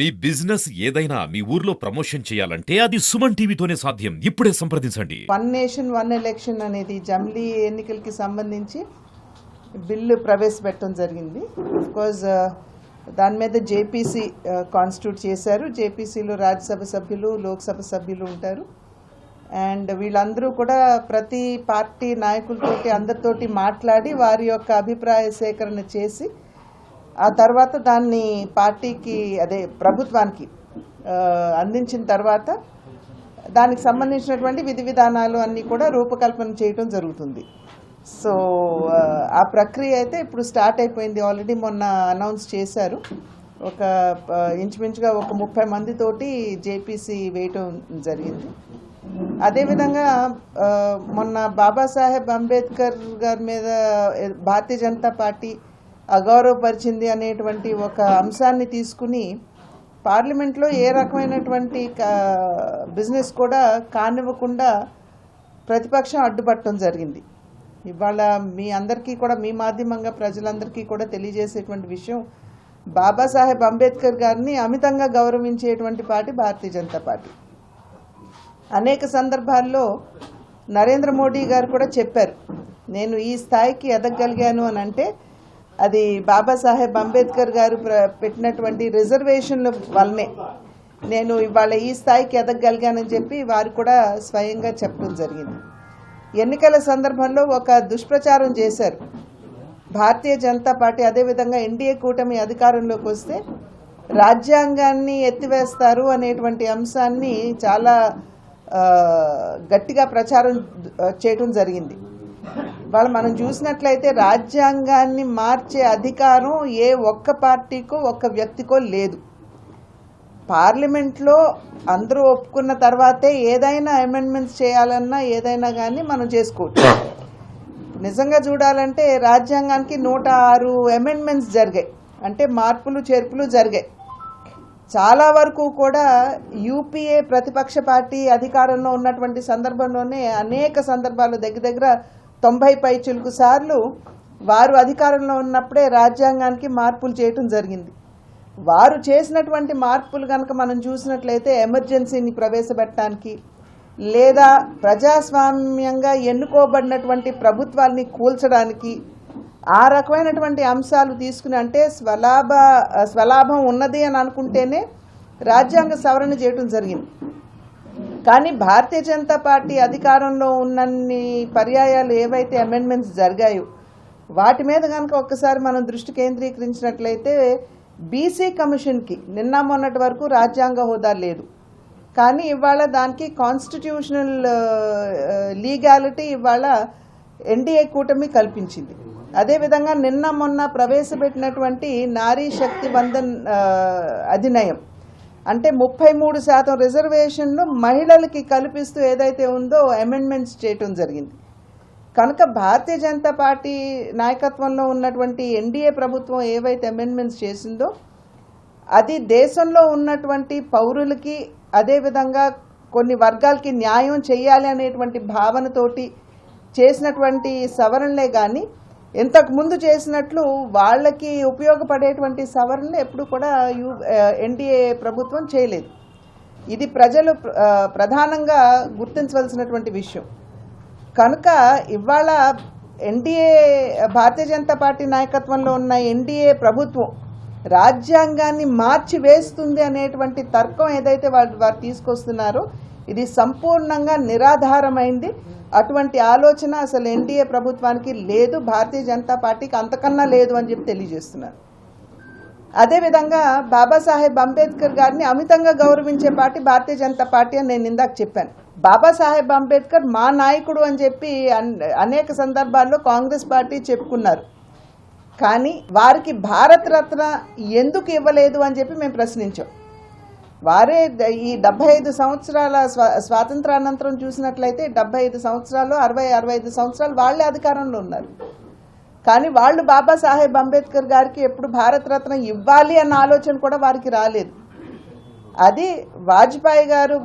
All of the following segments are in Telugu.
మీ బిజినెస్ ఏదైనా మీ ఊర్లో ప్రమోషన్ చేయాలంటే అది సుమన్ టీవీతోనే సాధ్యం. ఇప్పుడే సంప్రదించండి. వన్ నేషన్ వన్ ఎలక్షన్ అనేది జమిలీ ఎన్నికలకి సంబంధించి బిల్లు ప్రవేశపెట్టడం జరిగింది. కోర్స్ దాని మీద జేపీసీ కాన్స్టిట్యూట్ చేశారు. జేపీసీలో రాజ్యసభ సభ్యులు, లోక్సభ సభ్యులు ఉంటారు. అండ్ వీళ్ళందరూ కూడా ప్రతి పార్టీ నాయకులతోటి అందరితోటి మాట్లాడి వారి యొక్క అభిప్రాయ సేకరణ చేసి ఆ తర్వాత దాన్ని పార్టీకి ప్రభుత్వానికి అందించిన తర్వాత దానికి సంబంధించినటువంటి విధి విధానాలు అన్నీ కూడా రూపకల్పన చేయడం జరుగుతుంది. సో ఆ ప్రక్రియ అయితే ఇప్పుడు స్టార్ట్ అయిపోయింది. ఆల్రెడీ మొన్న అనౌన్స్ చేశారు. ఒక ఇంచుమించుగా ఒక 30 మందితోటి జేపీసీ వేయటం జరిగింది. అదేవిధంగా మొన్న బాబాసాహెబ్ అంబేద్కర్ గారి మీద భారతీయ జనతా పార్టీ అగౌరవపరిచింది అనేటువంటి ఒక అంశాన్ని తీసుకుని పార్లమెంట్లో ఏ రకమైనటువంటి బిజినెస్ కూడా కానివ్వకుండా ప్రతిపక్షం అడ్డుపట్టడం జరిగింది. ఇవాళ మీ అందరికీ కూడా, మీ మాధ్యమంగా ప్రజలందరికీ కూడా తెలియజేసేటువంటి విషయం, బాబాసాహెబ్ అంబేద్కర్ గారిని అమితంగా గౌరవించేటువంటి పార్టీ భారతీయ జనతా పార్టీ. అనేక సందర్భాల్లో నరేంద్ర మోడీ గారు కూడా చెప్పారు, నేను ఈ స్థాయికి ఎదగగలిగాను అని అంటే అది బాబాసాహెబ్ అంబేద్కర్ గారు పెట్టినటువంటి రిజర్వేషన్ల వల్లనే నేను ఇవాళ ఈ స్థాయికి ఎదగగలిగానని చెప్పి వారు కూడా స్వయంగా చెప్పడం జరిగింది. ఎన్నికల సందర్భంలో ఒక దుష్ప్రచారం చేశారు భారతీయ జనతా పార్టీ. అదేవిధంగా ఎన్డీఏ కూటమి అధికారంలోకి వస్తే రాజ్యాంగాన్ని ఎత్తివేస్తారు అనేటువంటి అంశాన్ని చాలా గట్టిగా ప్రచారం చేయడం జరిగింది. వాళ్ళు మనం చూసినట్లయితే రాజ్యాంగాన్ని మార్చే అధికారం ఏ ఒక్క పార్టీకో ఒక్క వ్యక్తికో లేదు. పార్లమెంట్లో అందరూ ఒప్పుకున్న తర్వాతే ఏదైనా అమెండ్మెంట్స్ చేయాలన్నా ఏదైనా కానీ మనం చేసుకోవచ్చు. నిజంగా చూడాలంటే రాజ్యాంగానికి 106 అమెండ్మెంట్స్ జరిగాయి, అంటే మార్పులు చేర్పులు జరిగాయి. చాలా వరకు కూడా యూపీఏ ప్రతిపక్ష పార్టీ అధికారంలో ఉన్నటువంటి సందర్భంలోనే అనేక సందర్భాలు దగ్గర 90 పైచిలుకు సార్లు వారు అధికారంలో ఉన్నప్పుడే రాజ్యాంగానికి మార్పులు చేయటం జరిగింది. వారు చేసినటువంటి మార్పులు కనుక మనం చూసినట్లయితే ఎమర్జెన్సీని ప్రవేశపెట్టడానికి, లేదా ప్రజాస్వామ్యంగా ఎన్నుకోబడినటువంటి ప్రభుత్వాల్ని కూల్చడానికి, ఆ రకమైనటువంటి అంశాలు తీసుకుని, అంటే స్వలాభం ఉన్నది అని అనుకుంటేనే రాజ్యాంగ సవరణ చేయటం జరిగింది. కానీ భారతీయ జనతా పార్టీ అధికారంలో ఉన్నన్ని పర్యాయాలు ఏవైతే అమెండ్మెంట్స్ జరిగాయో వాటి మీద కనుక ఒక్కసారి మనం దృష్టి కేంద్రీకరించినట్లయితే బీసీ కమిషన్కి నిన్న మొన్నటి వరకు రాజ్యాంగ హోదా లేదు, కానీ ఇవాళ దానికి కాన్స్టిట్యూషనల్ లీగాలిటీ ఇవాళ ఎన్డీఏ కూటమి కల్పించింది. అదేవిధంగా నిన్న మొన్న ప్రవేశపెట్టినటువంటి నారీ శక్తి బంధన్ అధినియం, అంటే 33% రిజర్వేషన్లు మహిళలకి కల్పిస్తూ ఏదైతే ఉందో అమెండ్మెంట్స్ చేయటం జరిగింది. కనుక భారతీయ జనతా పార్టీ నాయకత్వంలో ఉన్నటువంటి ఎన్డీఏ ప్రభుత్వం ఏవైతే అమెండ్మెంట్స్ చేసిందో అది దేశంలో ఉన్నటువంటి పౌరులకి, అదేవిధంగా కొన్ని వర్గాలకి న్యాయం చేయాలి అనేటువంటి భావనతోటి చేసినటువంటి సవరణలే కానీ ఇంతకు ముందు చేసినట్లు వాళ్ళకి ఉపయోగపడేటువంటి సవరణలు ఎప్పుడు కూడా ఎన్డీఏ ప్రభుత్వం చేయలేదు. ఇది ప్రజలు ప్రధానంగా గుర్తించవలసినటువంటి విషయం. కనుక ఇవాళ ఎన్డీఏ భారతీయ జనతా పార్టీ నాయకత్వంలో ఉన్న ఎన్డీఏ ప్రభుత్వం రాజ్యాంగాన్ని మార్చి వేస్తుంది అనేటువంటి తర్కం ఏదైతే వారు తీసుకొస్తున్నారో ఇది సంపూర్ణంగా నిరాధారమైంది. అటువంటి ఆలోచన అసలు ఎన్డీఏ ప్రభుత్వానికి లేదు, భారతీయ జనతా పార్టీకి అంతకన్నా లేదు అని చెప్పి తెలియజేస్తున్నారు. అదేవిధంగా బాబాసాహెబ్ అంబేద్కర్ గారిని అమితంగా గౌరవించే పార్టీ భారతీయ జనతా పార్టీ అని నేను ఇందాక చెప్పాను. బాబాసాహెబ్ అంబేద్కర్ మా నాయకుడు అని చెప్పి అనేక సందర్భాల్లో కాంగ్రెస్ పార్టీ చెప్పుకున్నారు. కానీ వారికి భారతరత్న ఎందుకు ఇవ్వలేదు అని చెప్పి మేము ప్రశ్నించాం. వారే ఈ 75 సంవత్సరాల స్వాతంత్రానంతరం చూసినట్లయితే 75 సంవత్సరాలు 65 సంవత్సరాలు వాళ్ళే అధికారంలో ఉన్నారు. కానీ వాళ్ళు బాబాసాహెబ్ అంబేద్కర్ గారికి ఎప్పుడు భారతరత్న ఇవ్వాలి అన్న ఆలోచన కూడా వారికి రాలేదు. అది వాజ్పేయి గారు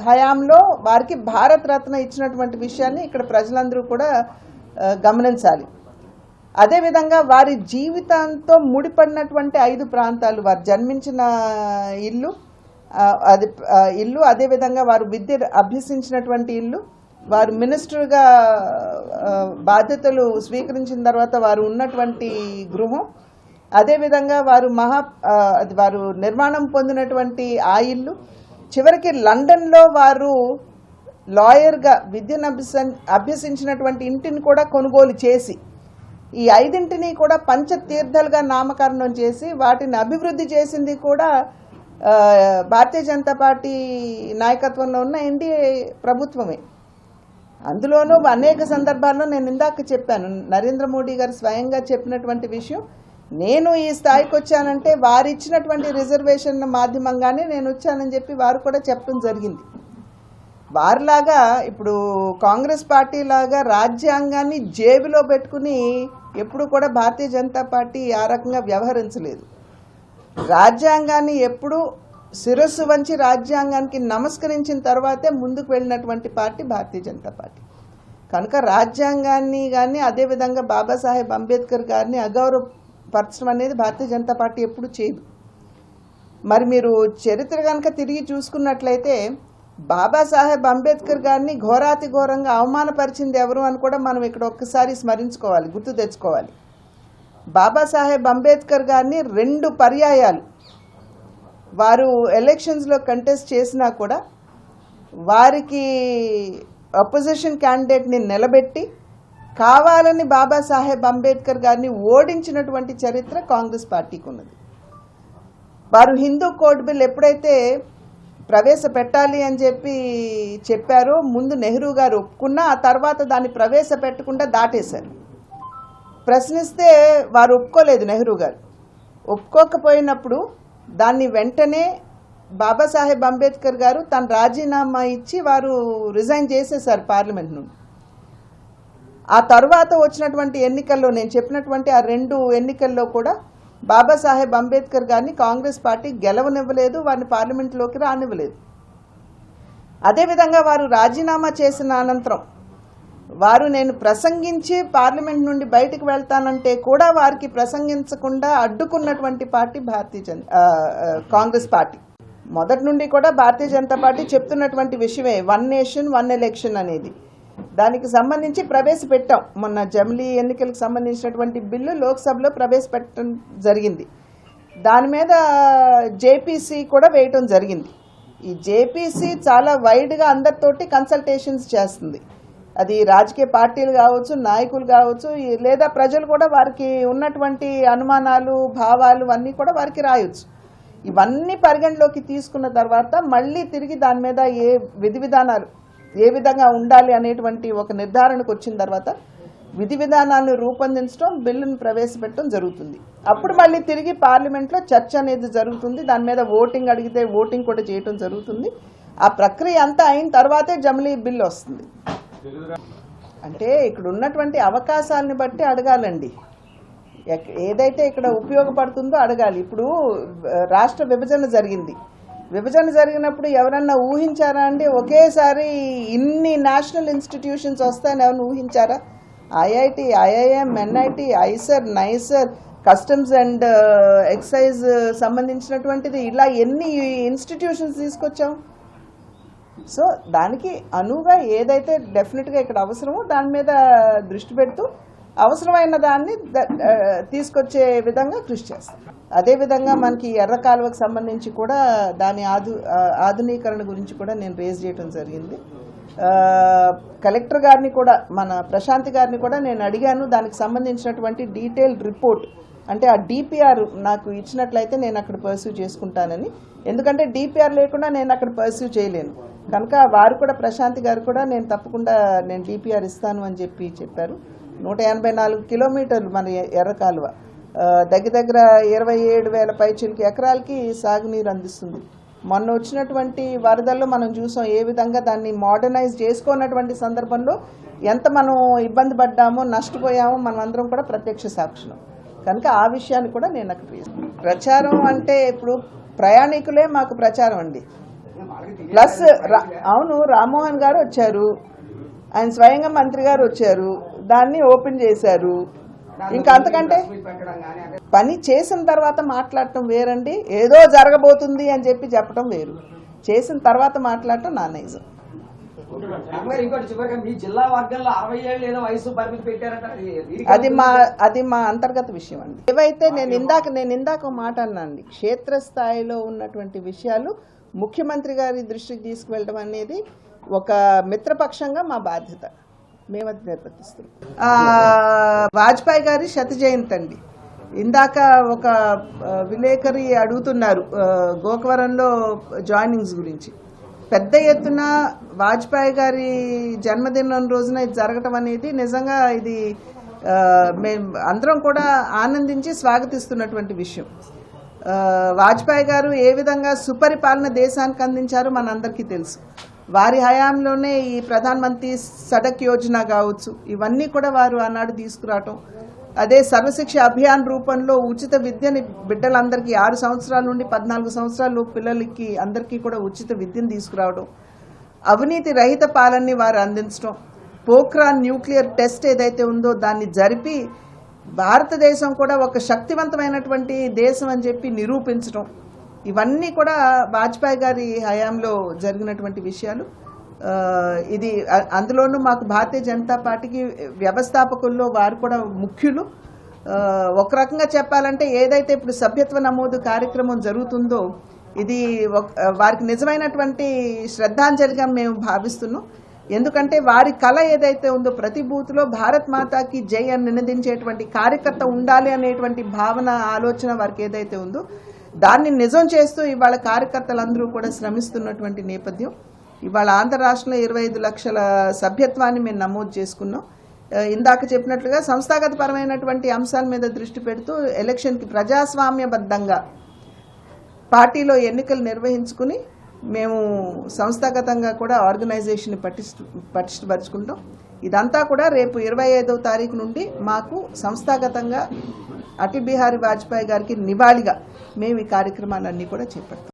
హయాంలో వారికి భారతరత్న ఇచ్చినటువంటి విషయాన్ని ఇక్కడ ప్రజలందరూ కూడా గమనించాలి. అదేవిధంగా వారి జీవితంతో ముడిపడినటువంటి 5 ప్రాంతాలు, వారు జన్మించిన ఇల్లు, ఇల్లు, అదేవిధంగా వారు విద్య అభ్యసించినటువంటి ఇల్లు, వారు మినిస్టర్గా బాధ్యతలు స్వీకరించిన తర్వాత వారు ఉన్నటువంటి గృహం, అదేవిధంగా వారు వారు నిర్మాణం పొందినటువంటి ఆ ఇల్లు, చివరికి లండన్లో వారు లాయర్గా విద్యను అభ్యసించినటువంటి ఇంటిని కూడా కొనుగోలు చేసి ఈ 5 కూడా పంచతీర్థాలుగా నామకరణం చేసి వాటిని అభివృద్ధి చేసింది కూడా భారతీయ జనతా పార్టీ నాయకత్వంలో ఉన్న ఎన్డీఏ ప్రభుత్వమే. అందులోనూ అనేక సందర్భాల్లో నేను ఇందాక చెప్పాను, నరేంద్ర మోడీ గారు స్వయంగా చెప్పినటువంటి విషయం, నేను ఈ స్థాయికి వచ్చానంటే వారు ఇచ్చినటువంటి రిజర్వేషన్ మాధ్యమంగానే నేను వచ్చానని చెప్పి వారు కూడా చెప్పడం జరిగింది. వారిలాగా ఇప్పుడు కాంగ్రెస్ పార్టీ లాగా రాజ్యాంగాన్ని జేబులో పెట్టుకుని ఎప్పుడు కూడా భారతీయ జనతా పార్టీ ఆ రకంగా వ్యవహరించలేదు. రాజ్యాంగాన్ని ఎప్పుడు శిరస్సు వంచి రాజ్యాంగానికి నమస్కరించిన తర్వాతే ముందుకు వెళ్ళినటువంటి పార్టీ భారతీయ జనతా పార్టీ. కనుక రాజ్యాంగాన్ని కానీ అదేవిధంగా బాబాసాహెబ్ అంబేద్కర్ గారిని అగౌరవపరచడం అనేది భారతీయ జనతా పార్టీ ఎప్పుడు చేయదు. మరి మీరు చరిత్ర కనుక తిరిగి చూసుకున్నట్లయితే బాబాసాహెబ్ అంబేద్కర్ గారిని ఘోరాతి ఘోరంగా అవమానపరిచింది ఎవరు అని కూడా మనం ఇక్కడ ఒక్కసారి స్మరించుకోవాలి, గుర్తు తెచ్చుకోవాలి. బాబాసాహెబ్ అంబేద్కర్ గారిని 2 పర్యాయాలు వారు ఎలక్షన్స్లో కంటెస్ట్ చేసినా కూడా వారికి అపోజిషన్ క్యాండిడేట్ని నిలబెట్టి కావాలని బాబాసాహెబ్ అంబేద్కర్ గారిని ఓడించినటువంటి చరిత్ర కాంగ్రెస్ పార్టీకి ఉన్నది. వారు హిందూ కోడ్ బిల్ ఎప్పుడైతే ప్రవేశపెట్టాలి అని చెప్పారో ముందు నెహ్రూ గారు ఒప్పుకున్నా ఆ తర్వాత దాన్ని ప్రవేశపెట్టకుండా దాటేశారు. ప్రశ్నిస్తే వారు ఒప్పుకోలేదు. నెహ్రూ గారు ఒప్పుకోకపోయినప్పుడు దాన్ని వెంటనే బాబాసాహెబ్ అంబేద్కర్ గారు తన రాజీనామా ఇచ్చి వారు రిజైన్ చేసేశారు పార్లమెంట్ నుండి. ఆ తర్వాత వచ్చినటువంటి ఎన్నికల్లో నేను చెప్పినటువంటి ఆ 2 ఎన్నికల్లో కూడా బాబాసాహెబ్ అంబేద్కర్ గారిని కాంగ్రెస్ పార్టీ గెలవనివ్వలేదు, వారిని పార్లమెంట్లోకి రానివ్వలేదు. అదేవిధంగా వారు రాజీనామా చేసిన అనంతరం వారు నేను ప్రసంగించి పార్లమెంట్ నుండి బయటకు వెళ్తానంటే కూడా వారికి ప్రసంగించకుండా అడ్డుకున్నటువంటి పార్టీ కాంగ్రెస్ పార్టీ. మొదటి నుండి కూడా భారతీయ జనతా పార్టీ చెప్తున్నటువంటి విషయమే 1 నేషన్ 1 ఎలక్షన్ అనేది. దానికి సంబంధించి ప్రవేశపెట్టాం. మొన్న జమిలీ ఎన్నికలకు సంబంధించినటువంటి బిల్లు లోక్సభలో ప్రవేశపెట్టడం జరిగింది. దాని మీద జేపీసీ కూడా వేయటం జరిగింది. ఈ జేపీసీ చాలా వైడ్గా అందరితోటి కన్సల్టేషన్స్ చేస్తుంది. అది రాజకీయ పార్టీలు కావచ్చు, నాయకులు కావచ్చు, లేదా ప్రజలు కూడా వారికి ఉన్నటువంటి అనుమానాలు, భావాలు అన్నీ కూడా వారికి రాయొచ్చు. ఇవన్నీ పరిగణలోకి తీసుకున్న తర్వాత మళ్ళీ తిరిగి దాని మీద విధి విధానాలు ఏ విధంగా ఉండాలి అనేటువంటి ఒక నిర్ధారణకు వచ్చిన తర్వాత విధి విధానాలను రూపొందించడం, బిల్లును ప్రవేశపెట్టడం జరుగుతుంది. అప్పుడు మళ్ళీ తిరిగి పార్లమెంట్లో చర్చ అనేది జరుగుతుంది. దాని మీద ఓటింగ్ అడిగితే ఓటింగ్ కూడా చేయటం జరుగుతుంది. ఆ ప్రక్రియ అంతా అయిన తర్వాతే జమిలీ బిల్లు వస్తుంది. అంటే ఇక్కడ ఉన్నటువంటి అవకాశాలను బట్టి అడగాలండి, ఏదైతే ఇక్కడ ఉపయోగపడుతుందో అడగాలి. ఇప్పుడు రాష్ట్ర విభజన జరిగింది. విభజన జరిగినప్పుడు ఎవరన్నా ఊహించారా అండి ఒకేసారి ఇన్ని నేషనల్ ఇన్స్టిట్యూషన్స్ వస్తాయని ఎవరిని ఊహించారా? IIT, IIM, NIT, IISER, NISER, customs and excise సంబంధించినటువంటిది, ఇలా ఎన్ని ఇన్స్టిట్యూషన్స్ తీసుకొచ్చాం. సో దానికి అనువుగా ఏదైతే డెఫినెట్గా ఇక్కడ అవసరమో దాని మీద దృష్టి పెడుతూ అవసరమైన దాన్ని తీసుకొచ్చే విధంగా కృషి చేస్తాం. అదేవిధంగా మనకి ఎర్ర కాలువకు సంబంధించి కూడా దాని ఆధునీకరణ గురించి కూడా నేను రేజ్ చేయడం జరిగింది. కలెక్టర్ గారిని కూడా, మన ప్రశాంతి గారిని కూడా నేను అడిగాను. దానికి సంబంధించినటువంటి డీటెయిల్డ్ రిపోర్ట్, అంటే ఆ డిపిఆర్ నాకు ఇచ్చినట్లయితే నేను అక్కడ పర్సూ చేసుకుంటానని. ఎందుకంటే డిపిఆర్ లేకుండా నేను అక్కడ పర్సూ చేయలేను కనుక వారు కూడా, ప్రశాంతి గారు కూడా నేను తప్పకుండా నేను డిపిఆర్ ఇస్తాను అని చెప్పారు. 184 కిలోమీటర్లు మన ఎర్ర కాలువ, దగ్గర 27,000 పైచిలకి ఎకరాలకి సాగునీరు అందిస్తుంది. మొన్న వచ్చినటువంటి వరదల్లో మనం చూసాం ఏ విధంగా దాన్ని మోడర్నైజ్ చేసుకున్నటువంటి సందర్భంలో ఎంత మనం ఇబ్బంది పడ్డామో, నష్టపోయామో మనం అందరం కూడా ప్రత్యక్ష సాక్షులం. కనుక ఆ విషయాన్ని కూడా నేను అక్కడ ప్రచారం అంటే ఇప్పుడు ప్రయాణికులే మాకు ప్రచారం అండి. ప్లస్ అవును, రామ్మోహన్ గారు వచ్చారు, ఆయన స్వయంగా మంత్రి గారు వచ్చారు, దాన్ని ఓపెన్ చేశారు. ఇంకా అంతకంటే పని చేసిన తర్వాత మాట్లాడటం వేరండి, ఏదో జరగబోతుంది అని చెప్పడం వేరు. చేసిన తర్వాత మాట్లాడటం నా నైజం. ఇంకోటి చివరిగా మీ జిల్లా వర్గంలో 60 ఏళ్ళు ఏదో వయసు పరిమితి పెట్టారట, అది మా అంతర్గత విషయం అండి. ఏవైతే నేను ఇందాక ఒక మాట అన్నానండి, క్షేత్రస్థాయిలో ఉన్నటువంటి విషయాలు ముఖ్యమంత్రి గారి దృష్టికి తీసుకువెళ్ళడం అనేది ఒక మిత్రపక్షంగా మా బాధ్యత, మేము అది నిర్వర్తిస్తున్నాం. వాజ్పేయి గారి శత జయంతి అండి. ఇందాక ఒక విలేకరి అడుగుతున్నారు గోకవరంలో జాయినింగ్స్ గురించి. పెద్ద ఎత్తున వాజ్పేయి గారి జన్మదినం రోజున ఇది జరగటం అనేది నిజంగా ఇది మేము అందరం కూడా ఆనందించి స్వాగతిస్తున్నటువంటి విషయం. వాజ్పేయి గారు ఏ విధంగా సుపరిపాలన దేశానికి అందించారో మనందరికీ తెలుసు. వారి హయాంలోనే ఈ ప్రధానమంత్రి సడక్ యోజన కావచ్చు, ఇవన్నీ కూడా వారు ఆనాడు తీసుకురావటం. అదే సర్వశిక్ష అభియాన్ రూపంలో ఉచిత విద్యని బిడ్డలందరికీ 6 సంవత్సరాల నుండి 14 సంవత్సరాల పిల్లలకి అందరికీ కూడా ఉచిత విద్యను తీసుకురావడం, అవినీతి రహిత పాలనని వారు అందించడం, పోఖ్రాన్ న్యూక్లియర్ టెస్ట్ ఏదైతే ఉందో దాన్ని జరిపి భారతదేశం కూడా ఒక శక్తివంతమైనటువంటి దేశం అని చెప్పి నిరూపించడం, ఇవన్నీ కూడా వాజ్పేయి గారి హయాంలో జరిగినటువంటి విషయాలు. ఇది అందులోనూ మాకు భారతీయ జనతా పార్టీకి వ్యవస్థాపకుల్లో వారు కూడా ముఖ్యులు. ఒక రకంగా చెప్పాలంటే ఏదైతే ఇప్పుడు సభ్యత్వ నమోదు కార్యక్రమం జరుగుతుందో ఇది వారికి నిజమైనటువంటి శ్రద్ధాంజలిగా మేము భావిస్తున్నాం. ఎందుకంటే వారి కళ ఏదైతే ఉందో ప్రతి బూత్లో భారత్ మాతాకి జై అని నినదించేటువంటి కార్యకర్త ఉండాలి అనేటువంటి భావన ఆలోచన వారికి ఏదైతే ఉందో దాన్ని నిజం చేస్తూ ఇవాళ కార్యకర్తలందరూ కూడా శ్రమిస్తున్నటువంటి నేపథ్యం. ఇవాళ ఆంధ్ర రాష్ట్రంలో 25 లక్షల సభ్యత్వాన్ని మేము నమోదు చేసుకున్నాం. ఇందాక చెప్పినట్లుగా సంస్థాగత పరమైనటువంటి అంశాల మీద దృష్టి పెడుతూ ఎలక్షన్కి ప్రజాస్వామ్యబద్ధంగా పార్టీలో ఎన్నికలు నిర్వహించుకుని మేము సంస్థాగతంగా కూడా ఆర్గనైజేషన్ పటిష్టపరుచుకుంటాం. ఇదంతా కూడా రేపు 25వ తారీఖు నుండి మాకు సంస్థాగతంగా అటల్ బిహారీ వాజ్పేయి గారికి నివాళిగా మేము ఈ కార్యక్రమాలన్నీ కూడా చేపడతాం.